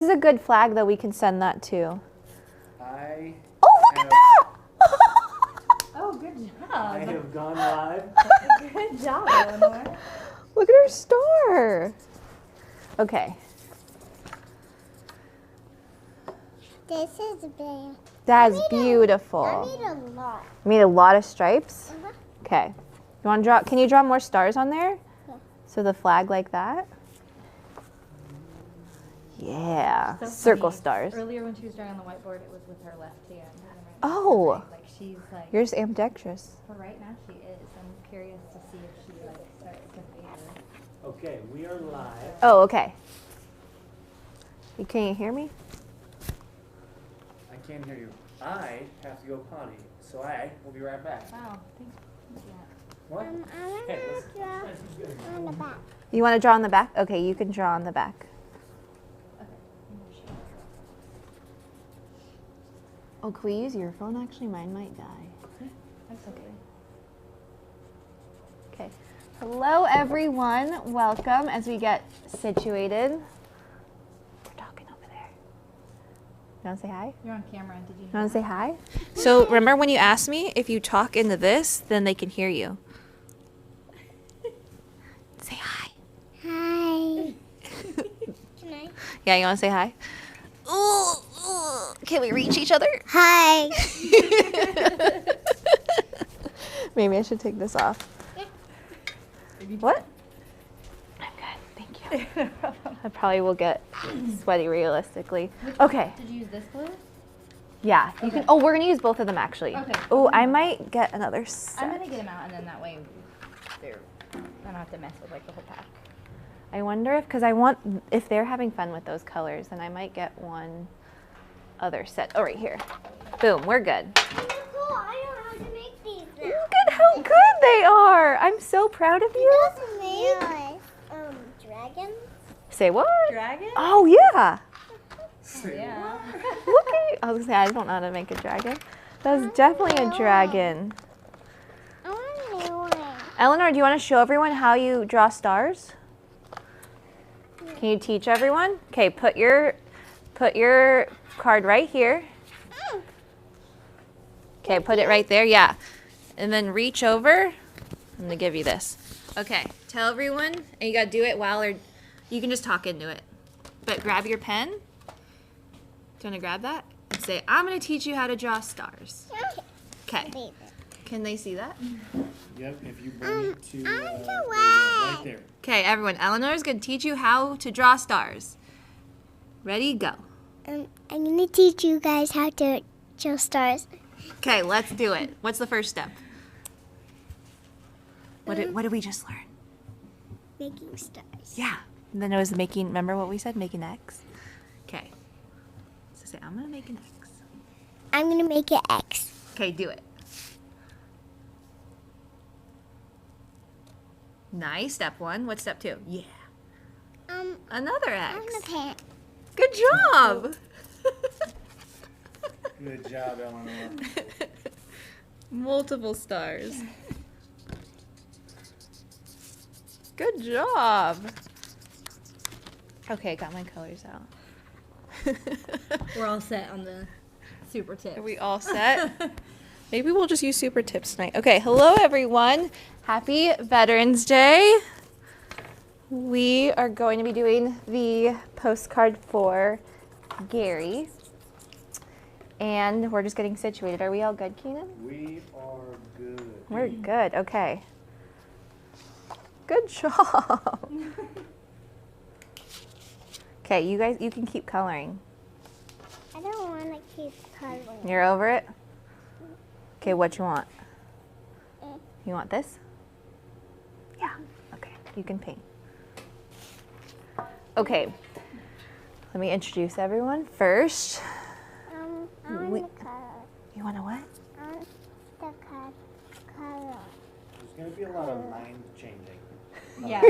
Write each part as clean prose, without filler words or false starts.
This is a good flag, though. We can send that to. Oh, look at that! Oh, good job. I have gone live. Good job, Eleanor. Look at her star. Okay. This is big. That's beautiful. I made a lot. You made a lot of stripes? Uh-huh. Okay. You want to draw? Can you draw more stars on there? Yeah. So the flag like that? Yeah. So Circle funny. stars. Earlier when she was drawing on the whiteboard, it was with her left hand. Oh. Like she's like. You're just ambidextrous. For right now, she is. I'm curious to see if she like starts to favor. Okay, we are live. Oh, okay. Can you hear me? I can't hear you. I have to go potty, so I will be right back. Wow. Thanks. What? I Hey, want listen. to draw on the back. You want to draw on the back? Okay, you can draw on the back. Oh, can we use your phone? Actually, mine might die. That's okay. Okay. Hello, everyone. Welcome as we get situated. We're talking over there. You want to say hi? You're on camera. Did you? You want to say hi? So remember when you asked me if you talk into this, then they can hear you. Say hi. Hi. Can I? Yeah, you want to say hi? Ooh, can we reach each other? Hi. Maybe I should take this off. What? I'm good, thank you. I probably will get sweaty realistically. Okay, Did you use this glue? yeah. You can. Oh, we're gonna use both of them actually. Okay. Oh, I might get another set. I'm gonna get them out, and then that way, I don't have to mess with like the whole pack. I wonder if they're having fun with those colors, then I might get one other set. Oh, right here. Boom, we're good. Cool. I know how to make these now. Look at how good they are. I'm so proud of you. Make dragons. Say what? Dragon? Oh, yeah. Yeah. Look at you. I was gonna say, I don't know how to make a dragon. That's definitely a dragon. I want a new one. Eleanor, do you want to show everyone how you draw stars? Can you teach everyone? Okay, put your card right here. Okay, put it right there. Yeah. And then reach over. I'm going to give you this. Okay, tell everyone, and you got to do it you can just talk into it. But grab your pen. Do you want to grab that? And say, I'm going to teach you how to draw stars. Okay. Can they see that? Yep, if you bring it to away. right there. Okay, everyone. Eleanor's going to teach you how to draw stars. Ready, go. I'm gonna teach you guys how to draw stars. Okay, let's do it. What's the first step? What did we just learn? Making stars. Yeah. And then it was remember what we said? Making X? Okay. So say, I'm going to make an X. I'm gonna make it X. Okay, do it. Nice. Step one. What's step two? Yeah. Another I'm X. gonna paint. Good job. Good job, Eleanor. Multiple stars. Good job. Okay, got my colors out. We're all set on the super tips. Are we all set? Maybe we'll just use super tips tonight. Okay, hello everyone. Happy Veterans Day. We are going to be doing the postcard for Gary. And we're just getting situated. Are we all good, Keenan? We are good. We're good, okay. Good job. Okay, you guys, you can keep coloring. I don't want to keep coloring. You're over it? Okay, what you want? You want this? Yeah, okay, you can paint. Okay, let me introduce everyone. First, I want the color. you want to what? I want the color. There's going to be a lot of mind changing. Yeah,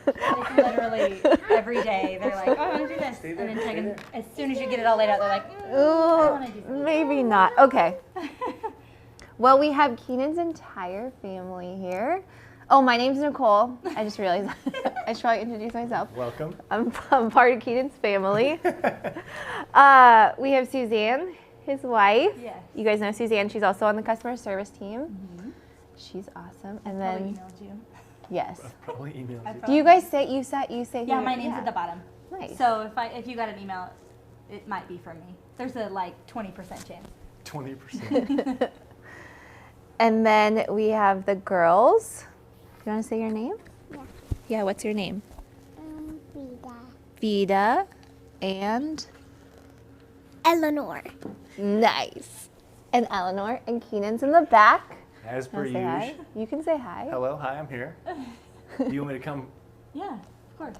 like literally every day they're like, oh, I want to do this, Stay and there, then stay taking, there. as soon as you get it all laid out, they're like, I Ooh, wanna do this. maybe not. Okay. Well, we have Keenan's entire family here. Oh, my name's Nicole. I just realized I should probably introduce myself. Welcome. I'm part of Keenan's family. We have Suzanne, his wife. Yes. You guys know Suzanne. She's also on the customer service team. Mm-hmm. She's awesome. And Probably then, emailed you. yes. Probably emailed you. Do you guys say, you say Yeah, who- my name's at the bottom. Nice. So if you got an email, it might be from me. There's a like 20% chance. 20%. And then we have the girls. You want to say your name? Yeah. Yeah, what's your name? Vida. Vida and Eleanor. nice. And Eleanor and Keenan's in the back. As per Wanna say hi? usual. You can say hi. Hello, hi, I'm here. Do you want me to come? Yeah, of course.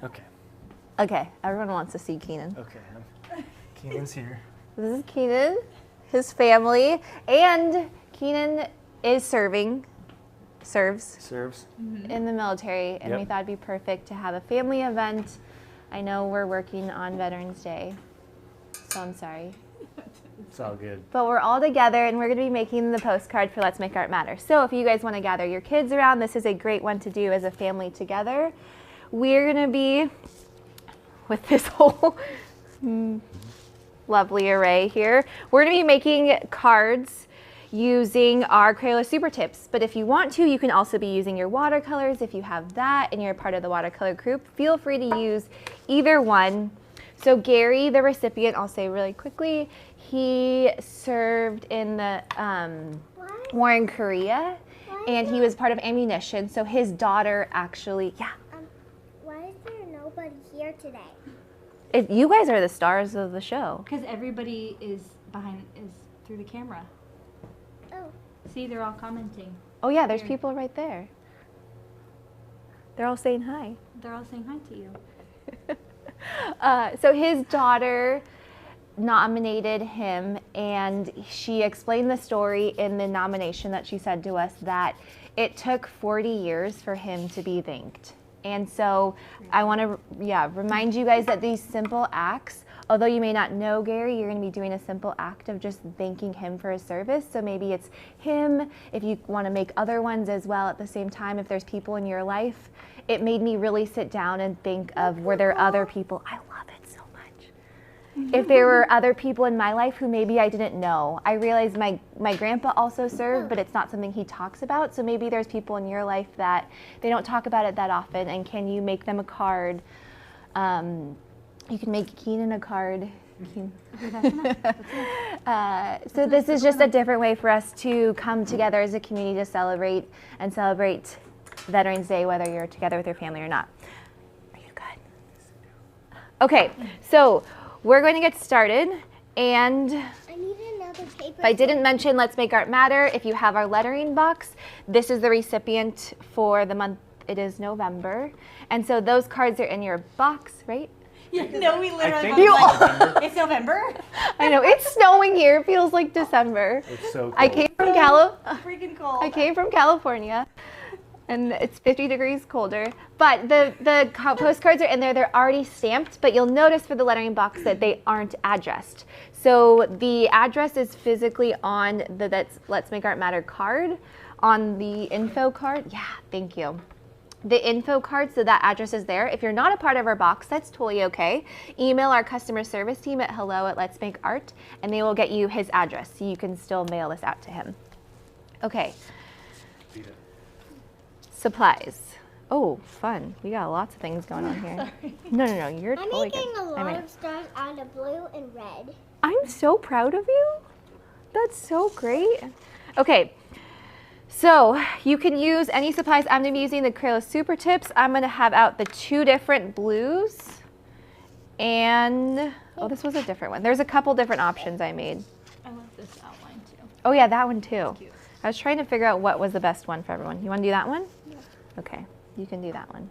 Okay. Okay, everyone wants to see Keenan. Okay. Keenan's here. This is Keenan, his family, and Keenan is serves Serves. in the military, and we Yep. thought it'd be perfect to have a family event. I know we're working on Veterans Day, so I'm sorry. It's all good. But we're all together, and we're going to be making the postcard for Let's Make Art Matter. So if you guys want to gather your kids around, this is a great one to do as a family together. We're going to be with this whole lovely array here. We're going to be making cards using our Crayola Super Tips. But if you want to, you can also be using your watercolors. If you have that and you're part of the watercolor group, feel free to use either one. So Gary, the recipient, I'll say really quickly, he served in the war in Korea, and he was part of ammunition. So his daughter actually, Why is there nobody here today? you guys are the stars of the show. Because everybody is through the camera. Oh. See, they're all commenting. Oh yeah, there's Here. people right there. They're all saying hi. They're all saying hi to you. So his daughter nominated him, and she explained the story in the nomination that she said to us that it took 40 years for him to be thanked. And so I want to remind you guys that these simple acts, although you may not know Gary, you're going to be doing a simple act of just thanking him for his service. So maybe it's him, if you want to make other ones as well at the same time, if there's people in your life. It made me really sit down and think of, were there other people? I love it so much. If there were other people in my life who maybe I didn't know. I realized my grandpa also served, but it's not something he talks about. So maybe there's people in your life that they don't talk about it that often, and can you make them a card? You can make Keenan a card. So this is just a different way for us to come together as a community to celebrate Veterans Day, whether you're together with your family or not. Are you good? Okay, so we're going to get started, and I need another paper. if I didn't mention Let's Make Art Matter, if you have our lettering box, this is the recipient for the month. It is November, and so those cards are in your box, right? Yeah, no, we literally think both it's like, it's November? I know, it's snowing here. It feels like December. It's so cold. I came from Freaking cold. I came from California, and it's 50 degrees colder. But the postcards are in there. They're already stamped, but you'll notice for the lettering box that they aren't addressed. So the address is physically on the Let's Make Art Matter card, on the info card. Yeah, thank you. The info card, so that address is there. If you're not a part of our box, that's totally okay. Email our customer service team at hello@letsmakeart, and they will get you his address, so you can still mail this out to him. Okay. Supplies. Oh, fun. We got lots of things going on here. Sorry. No, you're I'm totally making good. a I lot mean, of stars out of blue and red. I'm so proud of you. That's so great. Okay. So you can use any supplies. I'm going to be using the Crayola Super Tips. I'm going to have out the 2 different blues. And, oh, this was a different one. There's a couple different options I made. I love this outline too. Oh yeah, that one too. Cute. I was trying to figure out what was the best one for everyone. You want to do that one? Yeah. Okay, you can do that one.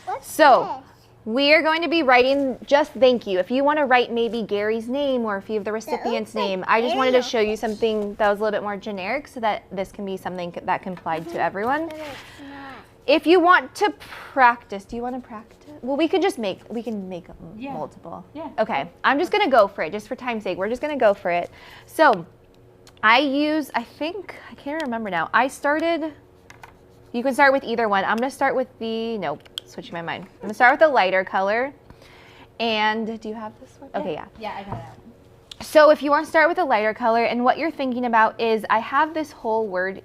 What's So we are going to be writing just thank you. If you want to write maybe Gary's name or if you have the recipient's like name, I just wanted to Ariel. show you something that was a little bit more generic so that this can be something that can apply to everyone. But it's not. If you want to practice, do you want to practice? Well, we can make Yeah. multiple. Yeah. Okay, I'm just gonna go for it, just for time's sake. We're just gonna go for it. So I think, I can't remember now. You can start with either one. I'm gonna start with switching my mind. I'm gonna start with the lighter color. And do you have this one? Okay, yeah. Yeah, I got that one. So if you want to start with a lighter color, and what you're thinking about is, I have this whole word,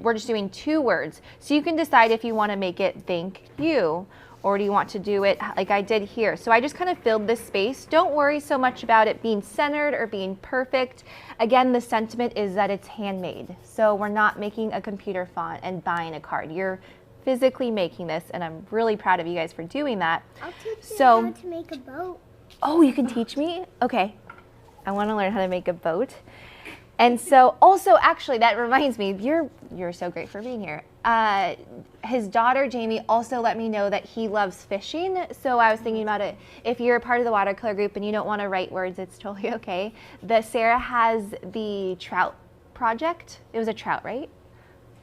we're just doing 2 words. So you can decide if you want to make it thank you, or do you want to do it like I did here. So I just kind of filled this space. Don't worry so much about it being centered or being perfect. Again, the sentiment is that it's handmade. So we're not making a computer font and buying a card. You're physically making this, and I'm really proud of you guys for doing that. I'll teach you how to make a boat. Oh, you can teach me? Okay. I want to learn how to make a boat. And so also, actually, that reminds me, you're so great for being here. His daughter, Jamie, also let me know that he loves fishing. So I was thinking about it. If you're a part of the watercolor group and you don't want to write words, it's totally okay. Sarah has the trout project. It was a trout, right?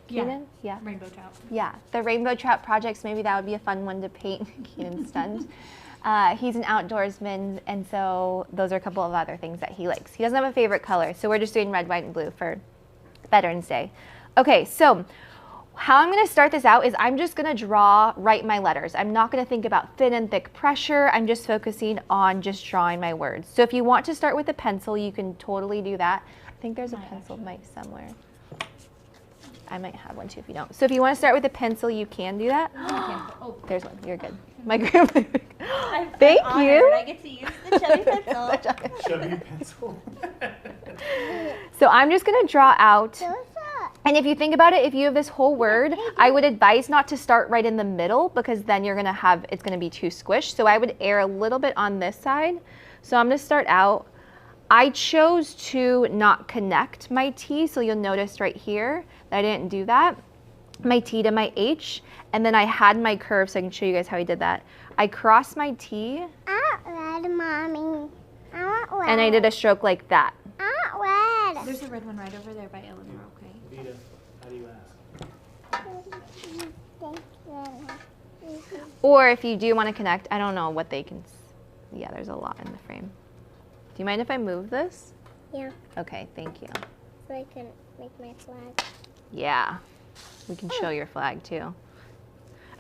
Keenan? Yeah. Rainbow trout. Yeah, the rainbow trout projects, maybe that would be a fun one to paint. Keenan's stunned. He's an outdoorsman, and so those are a couple of other things that he likes. He doesn't have a favorite color, so we're just doing red, white, and blue for Veterans Day. Okay, so how I'm going to start this out is I'm just going to write my letters. I'm not going to think about thin and thick pressure. I'm just focusing on just drawing my words. So if you want to start with a pencil, you can totally do that. I think there's a pencil mic somewhere. I might have one too if you don't. So if you want to start with a pencil, you can do that. Oh, There's one. You're good. My grandma. Thank you. I get to use the chubby pencil. Chubby pencil. So I'm just going to draw out. What's that? And if you think about it, if you have this whole word, I would advise not to start right in the middle, because then you're going to have, it's going to be too squished. So I would err a little bit on this side. So I'm going to start out. I chose to not connect my T, so you'll notice right here that I didn't do that. My T to my H, and then I had my curve, so I can show you guys how I did that. I crossed my T. I want red, Mommy. I want red. And I did a stroke like that. I want red. There's a red one right over there by Eleanor, okay? Vita, how do you ask? Or if you do want to connect, I don't know what they can, yeah, there's a lot in the frame. Do you mind if I move this? Yeah, Okay, thank you. so I can make my flag. Yeah, we can show your flag too.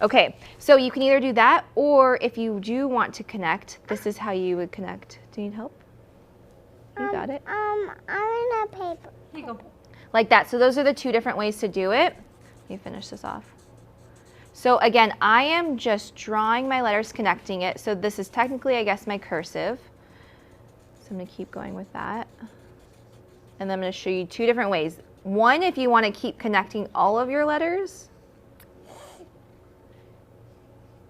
Okay, so you can either do that, or if you do want to connect, this is how you would connect. Do you need help? You got it? I want a paper. Here you go. Like that. So those are the 2 different ways to do it. Let me finish this off. So again, I am just drawing my letters, connecting it. So this is technically, I guess, my cursive. So I'm going to keep going with that. And then I'm going to show you 2 different ways. One, if you want to keep connecting all of your letters,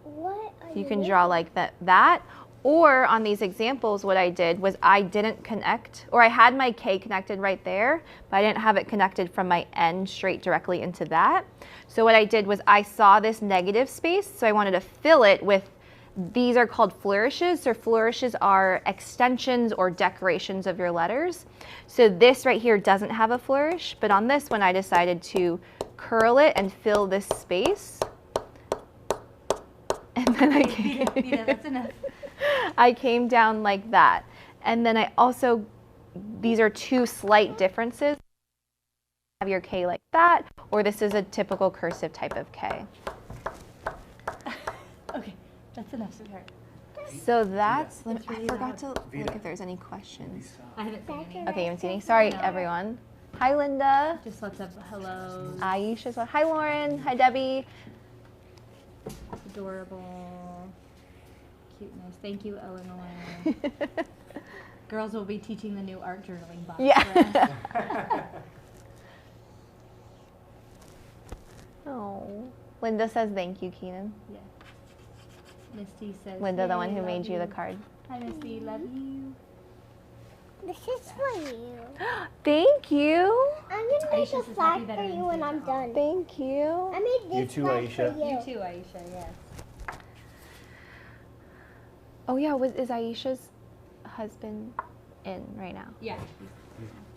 What are you can draw like that. Or on these examples, what I did was I didn't connect, or I had my K connected right there, but I didn't have it connected from my N straight directly into that. So what I did was I saw this negative space, so I wanted to fill it with, these are called flourishes. So flourishes are extensions or decorations of your letters. So this right here doesn't have a flourish, but on this one I decided to curl it and fill this space. And then I came, Vita, that's enough. I came down like that. And then I also, these are 2 slight differences. Have your K like that, or this is a typical cursive type of K. Okay, that's enough, sweetheart. So that's, I really forgot to look Vita. if there's any questions. I haven't seen any. Okay, you haven't seen any? Sorry, everyone. Hi, Linda. Just lots of hellos. Aisha's one. Hi, Lauren. Hi, Debbie. Adorable. Cuteness. Thank you, Eleanor. Girls will be teaching the new art journaling box. Yeah. for us. Oh. Linda says thank you, Keenan. Yeah. Misty says. Linda, the one "Yay, who love made you the card. Hi, Misty. Love you. This is for you. Thank you. I'm gonna make Aisha a says flag happy for you Veterans when Day I'm to all. done. Thank you. I made this You too, flag Aisha. for you. You too, Aisha. Yes. Oh yeah, is Aisha's husband in right now? Yeah.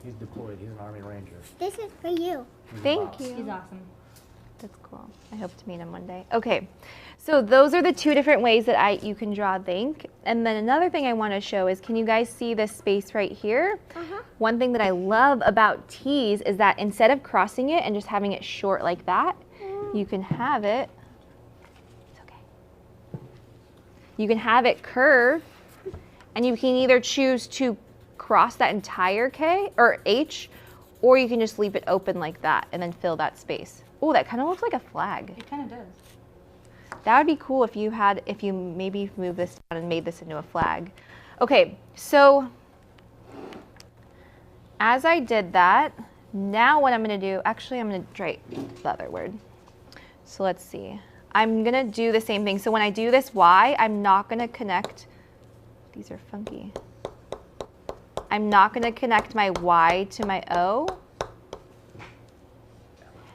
He's deployed. He's an Army Ranger. This is for you. He's a Thank boss. you. He's awesome. That's cool. I hope to meet him one day. Okay, So those are the two different ways that you can draw the ink. And then another thing I want to show is, can you guys see this space right here? One thing that I love about tees is that instead of crossing it and just having it short like that, you can have it, it's okay. You can have it curve, and you can either choose to cross that entire K or H, or you can just leave it open like that and then fill that space. Oh, that kind of looks like a flag. It kind of does. That would be cool if you maybe moved this down and made this into a flag. Okay, so as I did that, now what I'm gonna do, actually I'm gonna write the other word. So let's see. I'm gonna do the same thing. So when I do this Y, I'm not gonna connect, these are funky. I'm not gonna connect my Y to my O.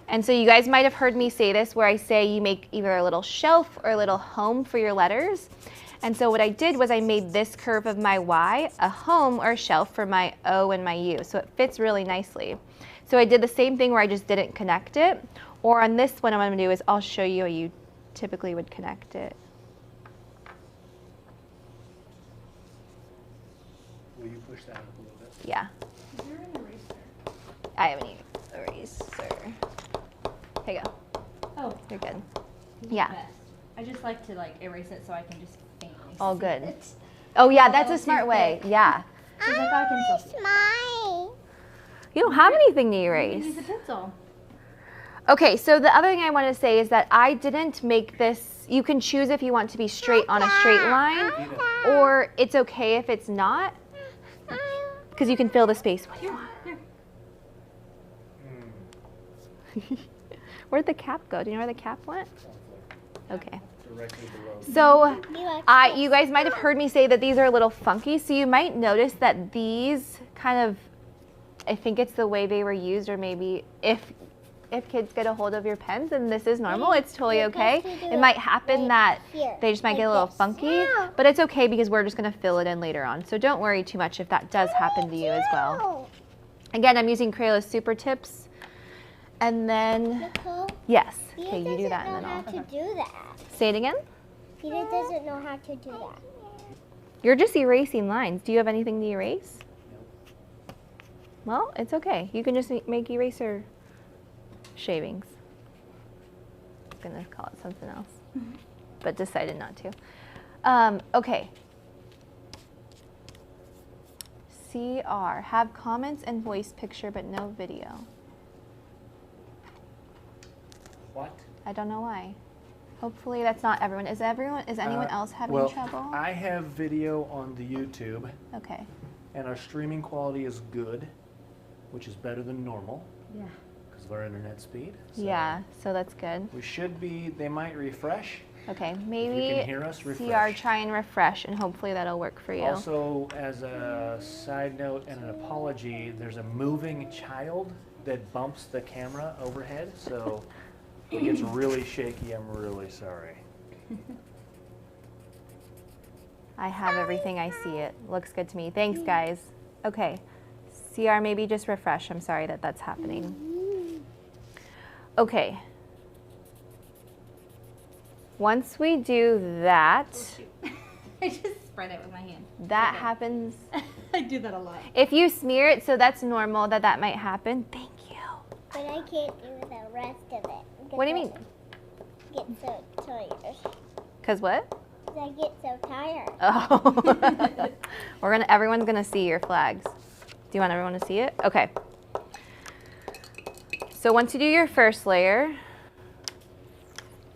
And so you guys might have heard me say this, where I say you make either a little shelf or a little home for your letters. And so what I did was I made this curve of my Y a home or a shelf for my O and my U. So it fits really nicely. So I did the same thing where I just didn't connect it. Or on this one, what I'm gonna do is I'll show you how you typically would connect it. Will you push that up a little bit? Yeah. Is there an eraser? I have an eraser. Here you go. Oh, You're good. this is Yeah. the best. I just like to like erase it so I can just faintly All see good. it. Oh yeah, that's Oh, a smart too way. thick. Yeah. She's like, I can still see it. Mine. You don't have anything to You can erase. use a pencil. Okay, so the other thing I want to say is that I didn't make this, you can choose if you want to be straight on a straight line, or it's okay if it's not, because you can fill the space. What do you want? Where'd the cap go? Do you know where the cap went? Okay. Directly below. So you guys might have heard me say that these are a little funky, so you might notice that these kind of, I think it's the way they were used, or maybe if kids get a hold of your pens, and this is normal, it's totally okay. It might happen that they just might get a little funky, but it's okay because we're just gonna fill it in later on. So don't worry too much if that does happen to you as well. Again, I'm using Crayola Super Tips. And then, Nicole, yes, Peter okay, you do that and doesn't then know I'll. how to do that. Say it again? Peter doesn't know how to do that. You're just erasing lines. Do you have anything to erase? Well, it's okay. You can just make eraser shavings. I was gonna call it something else, but decided not to. Okay. CR, have comments and voice picture, but no video. What? I don't know why. Hopefully that's not everyone. Is anyone else having trouble? I have video on the YouTube, Okay. and our streaming quality is good, which is better than normal Yeah. because of our internet speed. So Yeah, so that's good. we should be, they might refresh. Okay, If you maybe can hear us, CR refresh. try and refresh, and hopefully that'll work for you. Also, as a side note and an apology, there's a moving child that bumps the camera overhead, so if it gets really shaky, I'm really sorry. I have everything. I see it. Looks good to me. Thanks, guys. Okay, CR, maybe just refresh. I'm sorry that that's happening. Okay. Once we do that, I just spread it with my hand. that Okay. happens. I do that a lot. If you smear it, so that's normal that might happen. Thank you. But I can't do the rest of it. What do you mean? I get so tired. Cause what? 'Cause I get so tired. Oh. Everyone's gonna see your flags. Do you want everyone to see it? Okay. So once you do your first layer,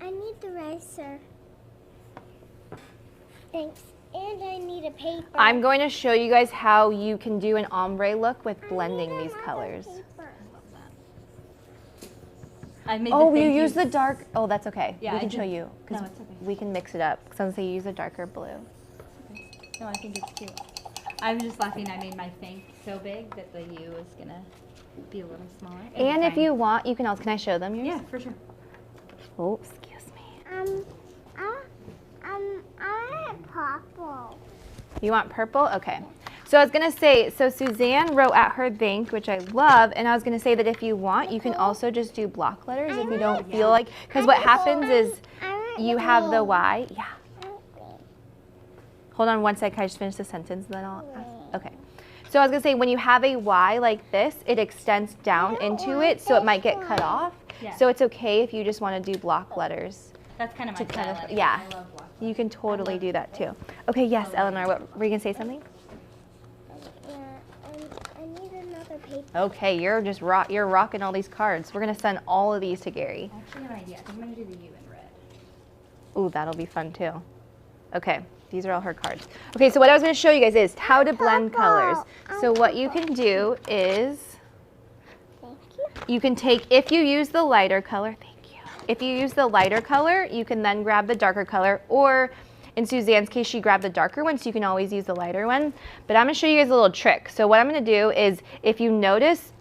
I need the eraser. Thanks. And I need a paper. I'm going to show you guys how you can do an ombre look with blending these colors. I made Oh, the you thank use the dark, oh, that's okay. Yeah, we I can did- show you. 'Cause No, it's okay. we can mix it up. Because I'm saying use a darker blue. No, I think it's cute. I'm just laughing. I made my thank so big that the U is gonna be a little smaller. And if fine. you want, you can also, can I show them yours? Yeah, for sure. Oh, excuse me. I want purple. You want purple? Okay. So I was going to say, so Suzanne wrote out her thank, which I love, and I was going to say that if you want, you can also just do block letters if you don't feel like, because what happens is, I you have the Y. Yeah. Hold on one sec. Can I just finish the sentence and then I'll ask? Okay. So I was going to say, when you have a Y like this, it extends down into it, so it might get cut off. Yeah. So it's okay if you just want to do block letters. That's kind of my style. Yeah. I love block. You can totally do that too. Okay, yes, Eleanor, what, were you going to say something? Yeah, I need another paper. Okay, you're rocking all these cards. We're going to send all of these to Gary. I actually have an idea. I think I'm going to do the U in red. Ooh, that'll be fun too. Okay, these are all her cards. Okay, so what I was going to show you guys is how to blend colors. So what you can do is, Thank you. you can take, if you use the lighter color, thank you. If you use the lighter color, you can then grab the darker color, or in Suzanne's case, she grabbed the darker one, so you can always use the lighter one. But I'm going to show you guys a little trick. So what I'm going to do is, if you notice,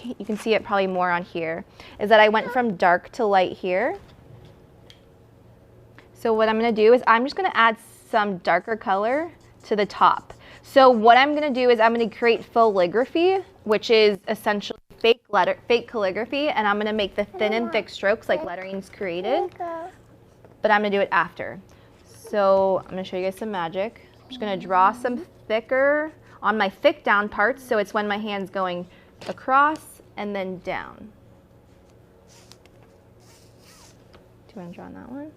you can see it probably more on here, is that I went from dark to light here. So what I'm going to do is I'm just going to add some darker color to the top. So what I'm going to do is I'm going to create filigraphy, which is essentially fake calligraphy, and I'm going to make the thin and thick strokes like lettering's created, but I'm going to do it after. So I'm going to show you guys some magic. I'm just going to draw some thicker on my thick down parts, so it's when my hand's going across and then down. Do you want to draw on that one?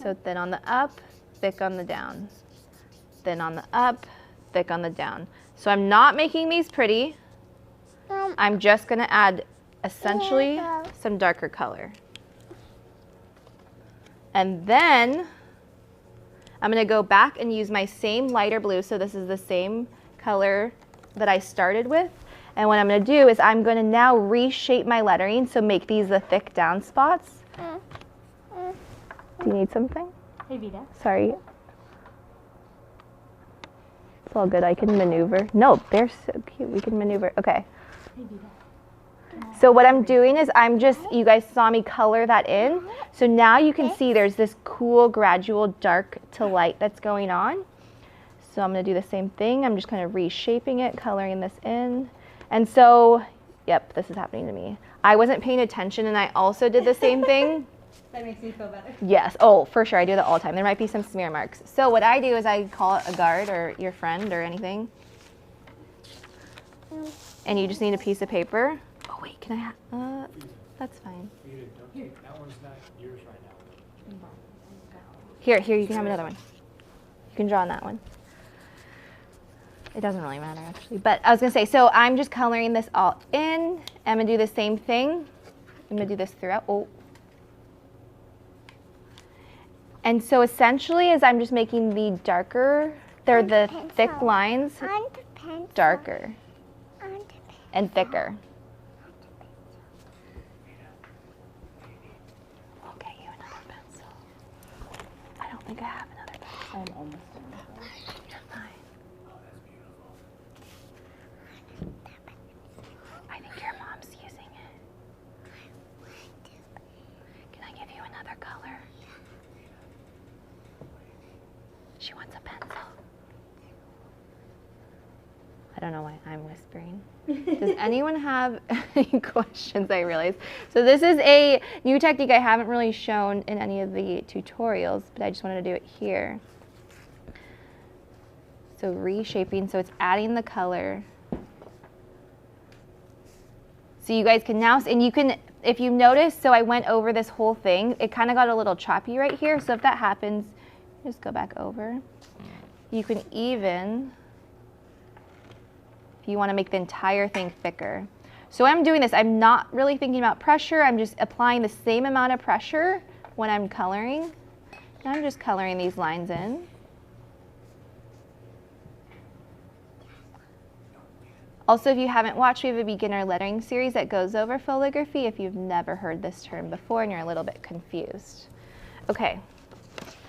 So thin on the up, thick on the down. Thin on the up, thick on the down. So I'm not making these pretty. I'm just going to add essentially some darker color. And then I'm going to go back and use my same lighter blue. So this is the same color that I started with. And what I'm going to do is I'm going to now reshape my lettering. So make these the thick down spots. Do you need something? Hey, Vita. Sorry. It's all good. I can maneuver. No, they're so cute. We can maneuver. Okay. Hey, Vita. So what I'm doing is you guys saw me color that in. So now you can see there's this cool gradual dark to light that's going on. So I'm going to do the same thing. I'm just kind of reshaping it, coloring this in. And so, yep, this is happening to me. I wasn't paying attention and I also did the same thing. That makes me feel better. Yes. Oh, for sure. I do that all the time. There might be some smear marks. So what I do is I call it a guard or your friend or anything. And you just need a piece of paper. Oh, wait. Can I have... that's fine. That one's not yours right now. Here, you can have another one. You can draw on that one. It doesn't really matter, actually. But I was going to say, so I'm just coloring this all in. I'm going to do the same thing. I'm going to do this throughout. Oh. And so essentially, as I'm just making the darker, they're the thick lines, darker and thicker. I'll get you another pencil. I don't think I have another pencil. I'm almost done. You're fine. I think your mom's using it. Can I give you another color? She wants a pencil. I don't know why I'm whispering. Does anyone have any questions? I realize. So this is a new technique I haven't really shown in any of the tutorials, but I just wanted to do it here. So reshaping, so it's adding the color. So you guys can now, and you can, if you notice, so I went over this whole thing. It kind of got a little choppy right here. So if that happens, just go back over. You can even, if you want to make the entire thing thicker. So when I'm doing this, I'm not really thinking about pressure. I'm just applying the same amount of pressure when I'm coloring. And I'm just coloring these lines in. Also, if you haven't watched, we have a beginner lettering series that goes over filigraphy if you've never heard this term before and you're a little bit confused. Okay.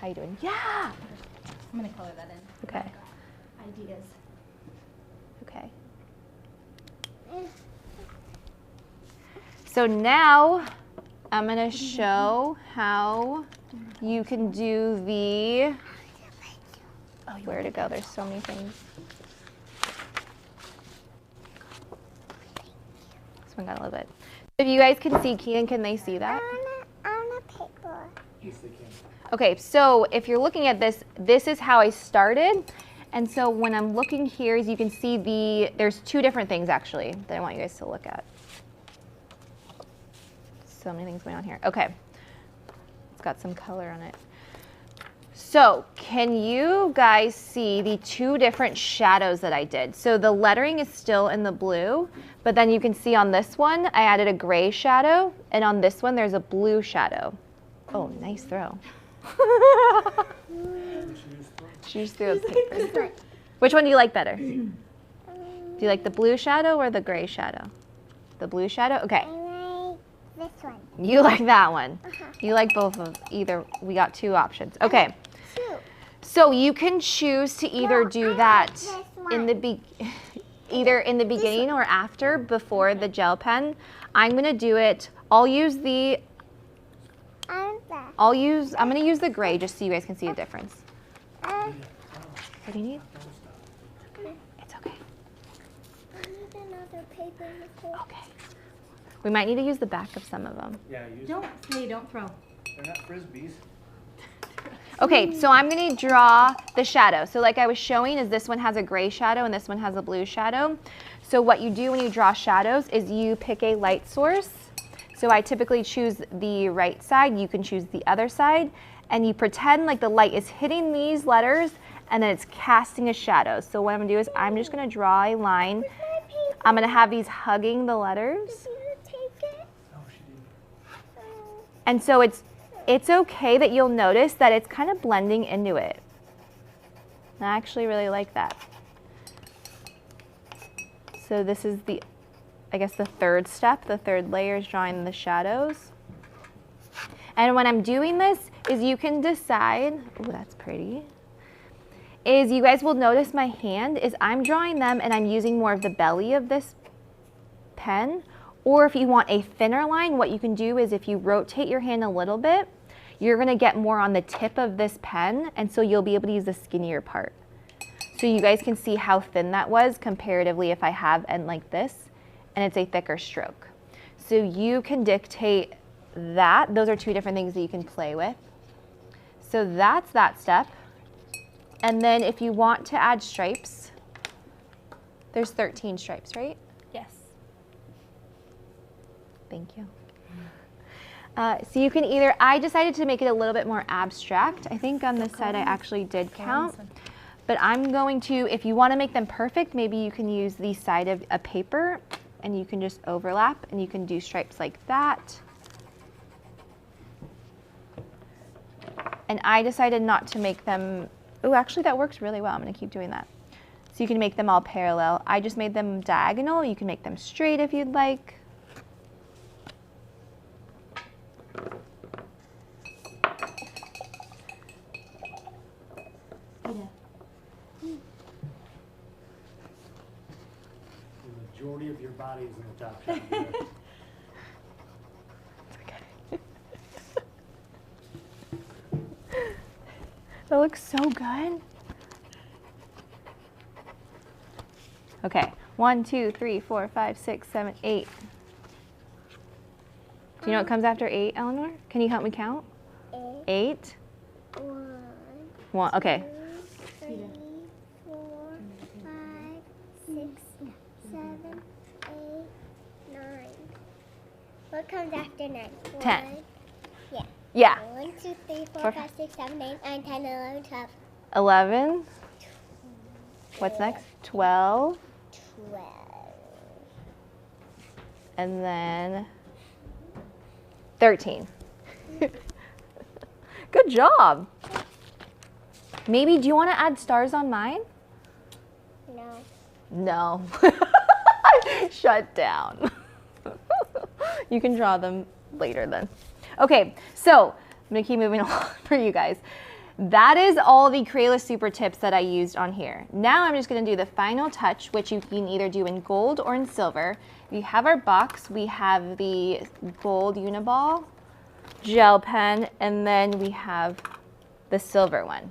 How you doing? Yeah. I'm going to color that in. Okay. Ideas. Okay. So now I'm going to show how you can do the, where to go? There's so many things. This one got a little bit. If you guys can see, can they see that? On a paper. Yes, they can. Okay, so if you're looking at this, this is how I started. And so when I'm looking here, as you can see, there's two different things actually that I want you guys to look at. So many things going on here. Okay, it's got some color on it. So can you guys see the two different shadows that I did? So the lettering is still in the blue, but then you can see on this one, I added a gray shadow, and on this one, there's a blue shadow. Oh, nice throw. She just threw a paper. Which one do you like better? Do you like the blue shadow or the gray shadow? The blue shadow? Okay. I like this one. You like that one. You like both of either. We got two options. Okay. So you can choose to either do that in the either in the beginning or after, before the gel pen. I'm gonna do it. I'm gonna use the gray just so you guys can see the difference. What do you need? It's okay. I need another paper. Okay. We might need to use the back of some of them. Yeah, use Don't throw. They're not frisbees. Okay, so I'm gonna draw the shadow. So like I was showing, is this one has a gray shadow and this one has a blue shadow. So what you do when you draw shadows is you pick a light source. So I typically choose the right side, you can choose the other side, and you pretend like the light is hitting these letters and then it's casting a shadow. So what I'm gonna do is I'm just gonna draw a line. I'm gonna have these hugging the letters. And so it's okay that you'll notice that it's kind of blending into it. I actually really like that. So this is I guess the third step, the third layer is drawing the shadows. And when I'm doing this is you can decide, oh, that's pretty, is you guys will notice my hand is I'm drawing them and I'm using more of the belly of this pen. Or if you want a thinner line, what you can do is if you rotate your hand a little bit, you're gonna get more on the tip of this pen, and so you'll be able to use the skinnier part. So you guys can see how thin that was comparatively if I have end like this, and it's a thicker stroke. So you can dictate that. Those are two different things that you can play with. So that's that step. And then if you want to add stripes, there's 13 stripes, right? Yes. Thank you. So you can either, I decided to make it a little bit more abstract. I think on this side I actually did count. But I'm going to, if you want to make them perfect, maybe you can use the side of a paper and you can just overlap and you can do stripes like that. And I decided not to make them, oh, actually that works really well. I'm going to keep doing that. So you can make them all parallel. I just made them diagonal. You can make them straight if you'd like. The majority of your body is in the top shot. That looks so good. Okay, 1, 2, 3, 4, 5, 6, 7, 8. Do you know what comes after 8, Eleanor? Can you help me count? 8. 1. Okay. 2, 3, 4, 5, 6, 7, 8, 9. What comes after 9? 10. Yeah. Yeah. 1, 2, 3, 4, 5, 6, 7, 8, 9, 10, 11, 12. 11. What's next? 12. 12. And then 13. Good job. Maybe, do you want to add stars on mine? No. No. Shut down. You can draw them later then. Okay, so I'm gonna keep moving along for you guys. That is all the Crayola Super tips that I used on here. Now I'm just gonna do the final touch, which you can either do in gold or in silver. We have our box, we have the gold Uniball gel pen, and then we have the silver one.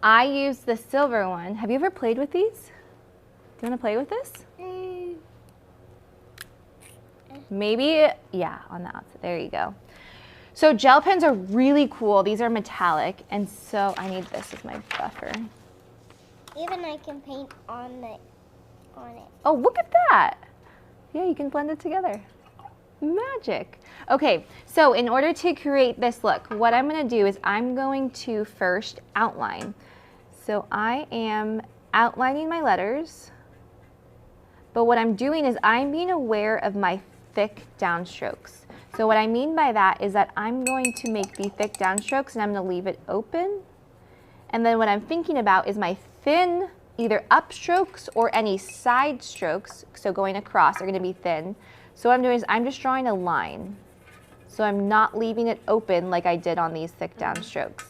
I used the silver one. Have you ever played with these? Do you wanna play with this? Maybe, yeah, on the outside, there you go. So gel pens are really cool. These are metallic, and so I need this as my buffer. Even I can paint on it. Oh, look at that. Yeah, you can blend it together. Magic. Okay, so in order to create this look, what I'm going to do is I'm going to first outline. So I am outlining my letters, but what I'm doing is I'm being aware of my thick downstrokes. So what I mean by that is that I'm going to make the thick downstrokes and I'm going to leave it open. And then what I'm thinking about is my thin, either upstrokes or any side strokes, so going across, are going to be thin. So what I'm doing is I'm just drawing a line. So I'm not leaving it open like I did on these thick downstrokes.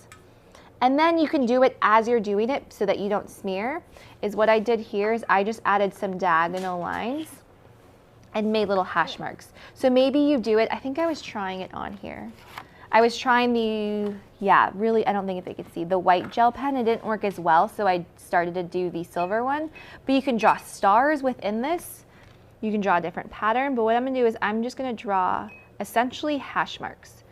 And then you can do it as you're doing it so that you don't smear. Is what I did here is I just added some diagonal lines and made little hash marks. So maybe you do it, I think I was trying it on here. I was trying the, yeah, really, I don't think if they could see, the white gel pen. It didn't work as well, so I started to do the silver one. But you can draw stars within this. You can draw a different pattern, but what I'm gonna do is I'm just gonna draw essentially hash marks.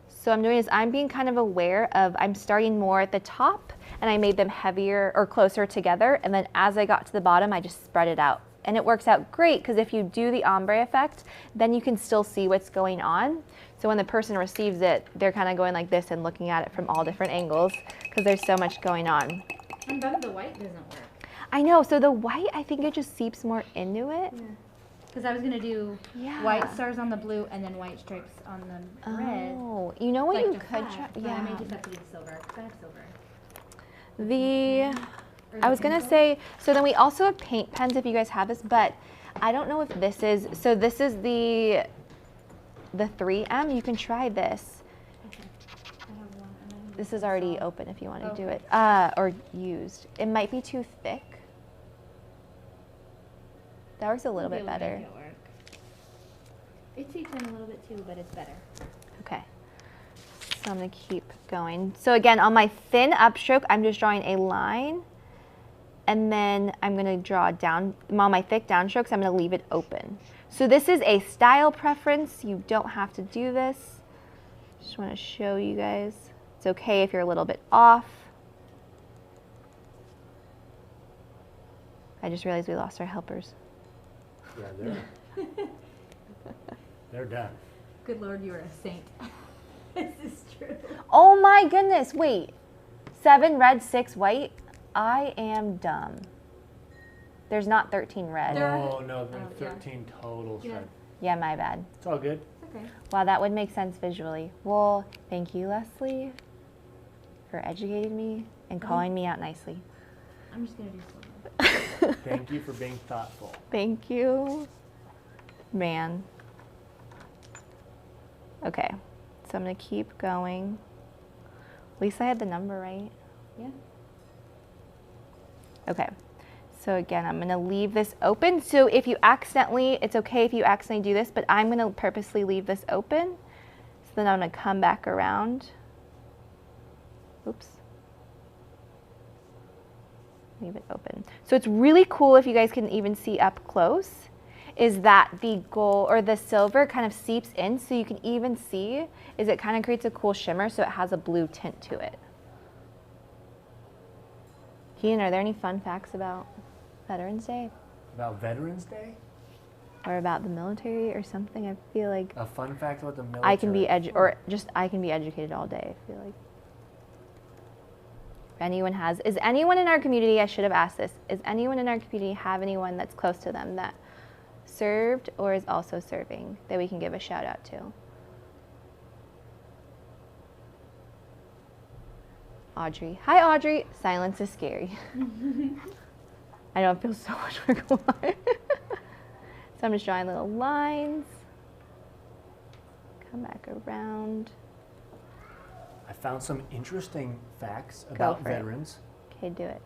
So I'm doing is I'm being kind of aware of, I'm starting more at the top and I made them heavier or closer together. And then as I got to the bottom, I just spread it out. And it works out great because if you do the ombre effect, then you can still see what's going on. So when the person receives it, they're kind of going like this and looking at it from all different angles because there's so much going on. And then the white doesn't work. I know, so the white, I think it just seeps more into it. Yeah. Because I was going to do white stars on the blue and then white stripes on the red. Oh, you know what like you the could flag, try? but Yeah. I may just have to use silver. 'Cause I have silver. I was gonna say, so then we also have paint pens if you guys have this, but I don't know if this is, so this is the 3M. You can try this. Okay. I have one. And then This is already open if you want to do Okay. it, or used. It might be too thick. That works a little bit We'll be able to better. make it work. It seeps in a little bit too, but it's better. Okay. So I'm gonna keep going. So again, on my thin upstroke, I'm just drawing a line. And then I'm gonna draw down, on my thick downstrokes, I'm gonna leave it open. So this is a style preference. You don't have to do this. Just wanna show you guys. It's okay if you're a little bit off. I just realized we lost our helpers. Yeah, they're done. Good Lord, you are a saint. This is true. Oh my goodness, wait. 7 red, 6 white. I am dumb. There's not 13 red. Oh no, there are yeah. 13 total. Yeah. Yeah, my bad. It's all good. It's okay. Wow, that would make sense visually. Well, thank you, Leslie, for educating me and calling me out nicely. I'm just going to do silver. Thank you for being thoughtful. Thank you, man. Okay, so I'm gonna keep going. At least I had the number right. Yeah. Okay, so again, I'm gonna leave this open. So if you accidentally, it's okay if you accidentally do this, but I'm gonna purposely leave this open. So then I'm gonna come back around. Oops. Leave it open. So it's really cool if you guys can even see up close, is that the gold or the silver kind of seeps in, so you can even see is it kind of creates a cool shimmer, so it has a blue tint to it. Keenan, are there any fun facts about Veterans Day? About Veterans Day? Or about the military or something? I feel like A fun fact about the military. I can be I can be educated all day, I feel like. If anyone has, is anyone in our community, I should have asked this, is anyone in our community have anyone that's close to them that served or is also serving that we can give a shout out to? Audrey. Hi, Audrey. Silence is scary. I know it feels so much more quiet. So I'm just drawing little lines. Come back around. I found some interesting facts about for it. veterans. Okay, do it.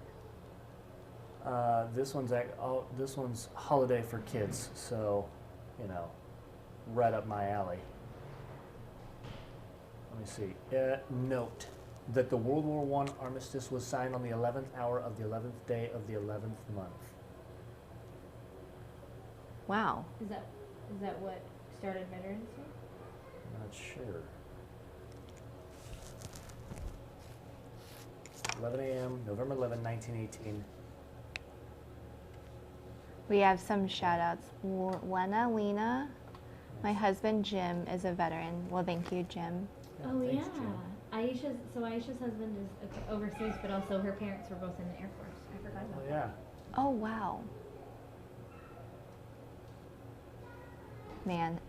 This one's holiday for kids, so you know, right up my alley. Let me see. Note that the World War I armistice was signed on the 11th hour of the 11th day of the 11th month. Wow. Is that what started Veterans Day? I'm not sure. 11 a.m., November 11, 1918. We have some shout outs. Lena. My husband Jim is a veteran. Well, thank you, Jim. Oh yeah. Thanks, Jim. Aisha's husband is overseas, but also her parents were both in the Air Force. I forgot Oh, about yeah. Oh, wow. Man,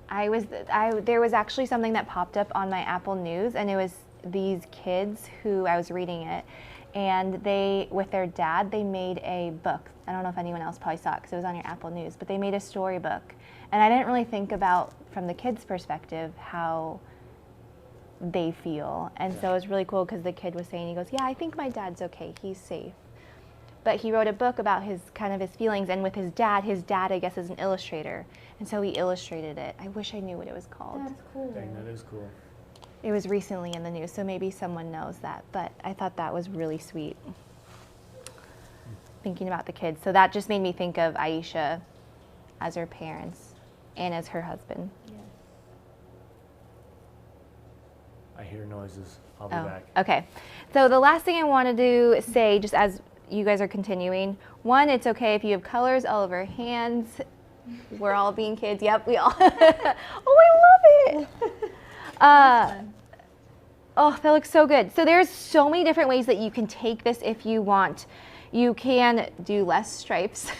there was actually something that popped up on my Apple News, and it was these kids who I was reading it, and they, with their dad, they made a book. I don't know if anyone else probably saw it because it was on your Apple News, but they made a storybook. And I didn't really think about, from the kids' perspective, how they feel. And so it was really cool because the kid was saying, he goes, yeah, I think my dad's okay, he's safe. But he wrote a book about his feelings, and with his dad I guess is an illustrator, and so he illustrated it. I wish I knew what it was called. That's cool. Dang, that is cool. It was recently in the news, so maybe someone knows that, but I thought that was really sweet. Thinking about the kids. So that just made me think of Aisha as her parents and as her husband. Yes. I hear noises. I'll be back. Okay. So the last thing I wanted to say, just as you guys are continuing, one, it's okay if you have colors all over hands. We're all being kids. Yep, we all. Oh, I love it. Oh, that looks so good. So there's so many different ways that you can take this if you want. You can do less stripes.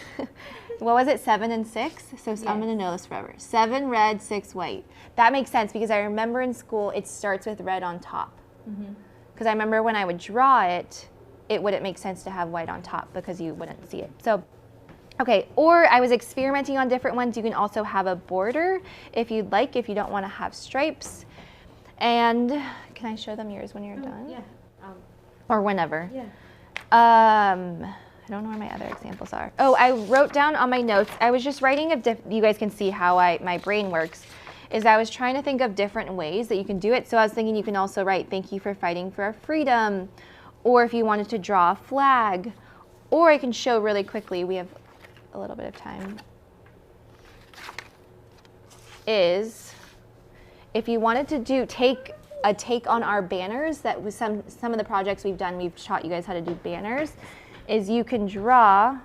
What was it, 7 and 6? So Yes. I'm gonna know this forever. 7 red, 6 white. That makes sense because I remember in school it starts with red on top. Because I remember when I would draw it, it wouldn't make sense to have white on top because you wouldn't see it. So, okay, or I was experimenting on different ones. You can also have a border if you'd like, if you don't want to have stripes. And can I show them yours when you're done? Yeah. Or whenever. Yeah. I don't know where my other examples are. Oh, I wrote down on my notes. I was just writing of you guys can see how my brain works. Is I was trying to think of different ways that you can do it. So I was thinking you can also write, thank you for fighting for our freedom. Or if you wanted to draw a flag. Or I can show really quickly, we have a little bit of time. Is if you wanted to take on our banners, that was some of the projects we've done, we've taught you guys how to do banners, is you can draw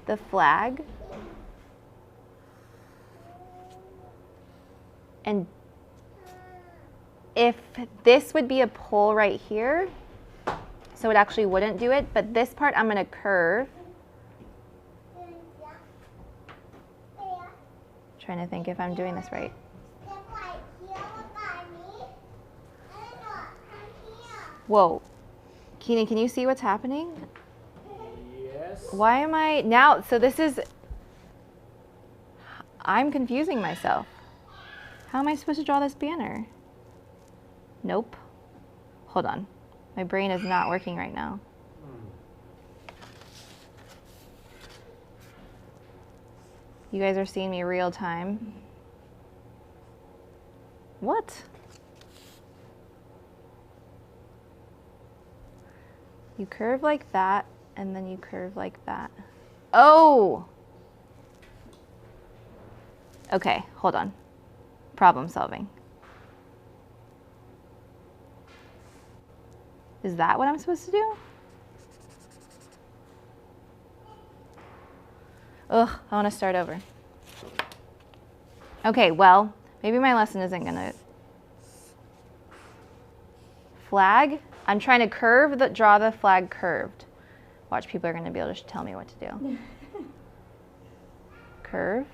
the flag and if this would be a pole right here, so it actually wouldn't do it, but this part I'm gonna curve. Trying to think if I'm doing this right. Whoa. Keenan, can you see what's happening? Yes. Why am I now? So this is, I'm confusing myself. How am I supposed to draw this banner? Nope. Hold on. My brain is not working right now. You guys are seeing me real time. What? You curve like that, and then you curve like that. Oh! Okay, hold on. Problem solving. Is that what I'm supposed to do? Ugh, I want to start over. Okay, well, maybe my lesson isn't gonna. Flag. I'm trying to draw the flag curved. Watch, people are gonna be able to tell me what to do. Curve.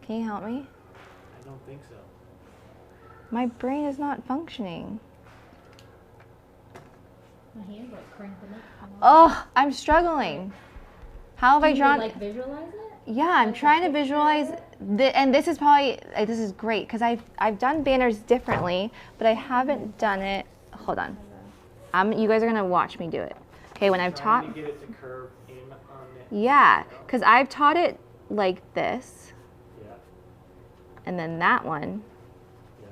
Can you help me? I don't think so. My brain is not functioning. My hand's like cramping up. Oh, I'm struggling. How have I Can you drawn? like visualize it? Yeah, I'm trying to visualize, and this is probably, this is great because I've done banners differently, but I haven't done it. Hold on, you guys are gonna watch me do it. Okay, when I've taught. Trying to get it to curve in on it. Yeah, because I've taught it like this, Yeah. and then that one. Yeah.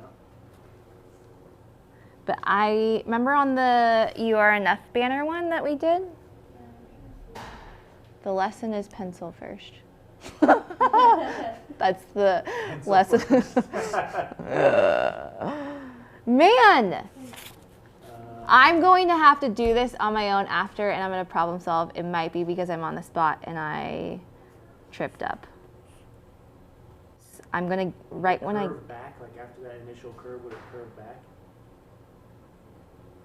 But I remember on the You Are Enough banner one that we did. The lesson is pencil first. That's the Pencil lesson. first. Man, I'm going to have to do this on my own after, and I'm going to problem solve. It might be because I'm on the spot and I tripped up. I'm going to, right when I... Curve back, like after that initial curve, would it curve back?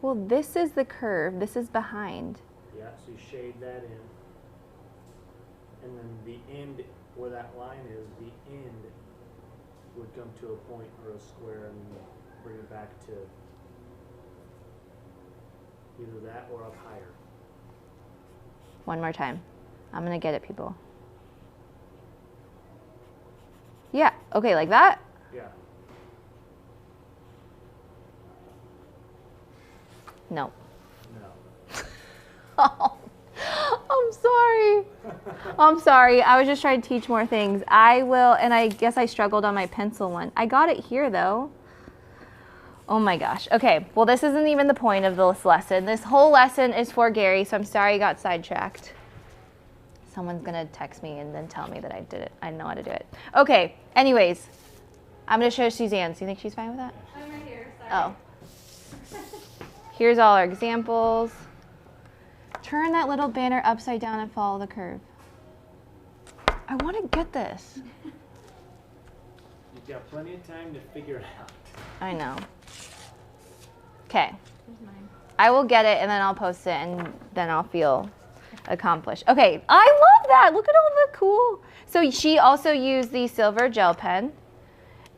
Well, this is the curve. This is behind. Yeah, so you shade that in. And then the end, where that line is, the end would come to a point or a square and bring it back to either that or up higher. One more time. I'm going to get it, people. Yeah, okay, like that? Yeah. No. No. Oh, I'm sorry. I'm sorry. I was just trying to teach more things. I will, and I guess I struggled on my pencil one. I got it here, though. Oh my gosh. Okay, well, this isn't even the point of this lesson. This whole lesson is for Gary, so I'm sorry I got sidetracked. Someone's going to text me and then tell me that I did it. I know how to do it. Okay, anyways, I'm going to show Suzanne. So you think she's fine with that? I'm right here. Sorry. Oh. Here's all our examples. Turn that little banner upside down and follow the curve. I want to get this. You've got plenty of time to figure it out. I know. Okay. Here's mine. I will get it and then I'll post it and then I'll feel accomplished. Okay, I love that. Look at all the cool. So she also used the silver gel pen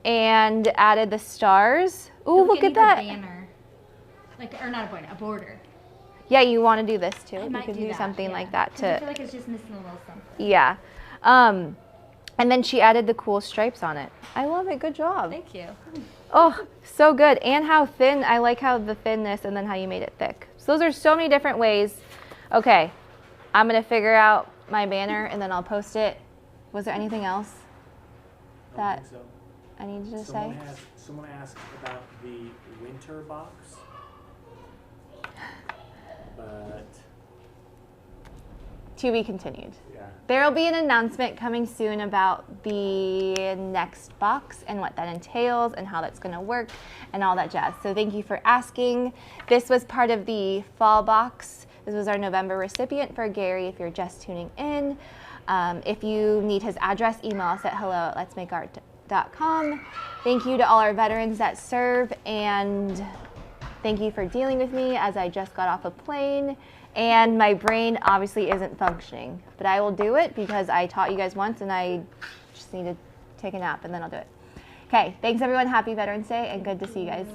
and added the stars. Ooh, So we look can at use that. A banner. Like, or not a banner, a border. Yeah, you want to do this too. I You might could do do that, something yeah. like that 'Cause I to, feel like it's just missing a little something. yeah. And then she added the cool stripes on it. I love it. Good job. Thank you. Oh, so good. And how thin. I like how the thinness and then how you made it thick. So those are so many different ways. Okay, I'm going to figure out my banner and then I'll post it. Was there anything else I that don't think so. I needed to say? Someone asked about the winter box, but To be continued. yeah. There will be an announcement coming soon about the next box and what that entails and how that's going to work and all that jazz. So thank you for asking. This was part of the fall box. This was our November recipient for Gary if you're just tuning in. If you need his address, email us at hello@letsmakeart.com. Thank you to all our veterans that serve, and thank you for dealing with me as I just got off a plane and my brain obviously isn't functioning, but I will do it because I taught you guys once and I just need to take a nap and then I'll do it. Okay, thanks everyone. Happy Veterans Day and good to see you guys.